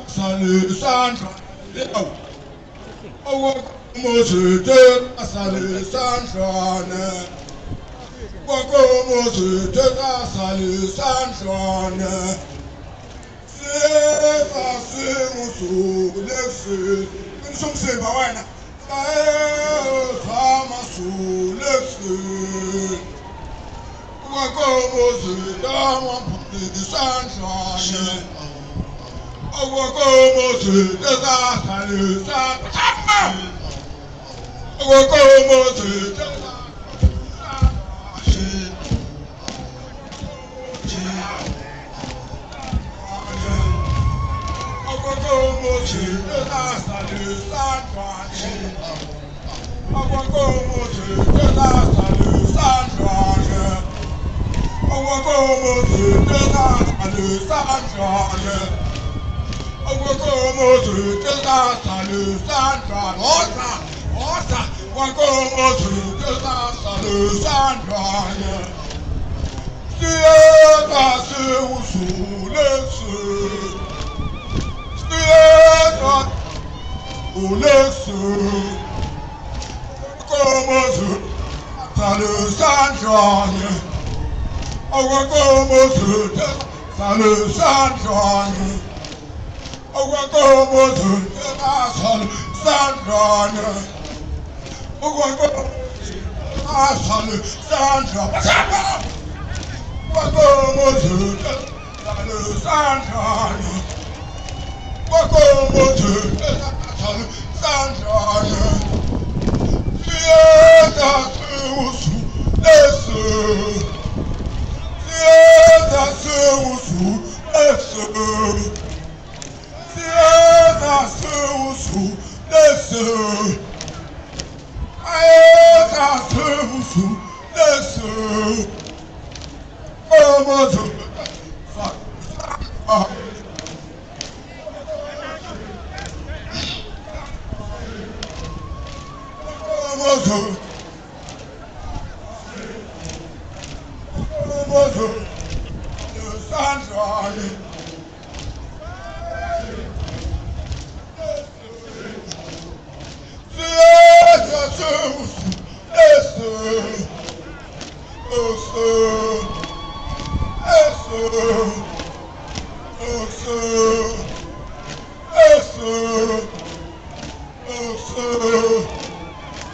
Salut, Sandra. Oh, monsieur, salut, Sandra. Monsieur, salut, Sandra. C'est facile, mon sourd, nous sommes ces baouanas. Ça m'a soulé. Wakomosu, dama puti sunshine. Wakomosu, desa salu sama. Wakomosu, desa Wakomosu, desa salu sunshine. Wakomosu, desa salu sunshine. Wakomosu, desa salu sunshine. Wakomosu, desa salu sunshine. Osa, wakomosu, desa salu sunshine. Sieta se usulesi, sieta ulesi. Wakomosu, salu sunshine. Wakomosu, desa salu sunshine. Wakomosu, desa salu sunshine. Wakomosu, desa salu sunshine. Wakomosu, desa salu sunshine. Wakomosu, desa salu sunshine. Sieta se usulesi. Sieta se usulesi. Sieta se usulesi. Sieta se usulesi. Wakomosu, Wakomosu, the sunshine.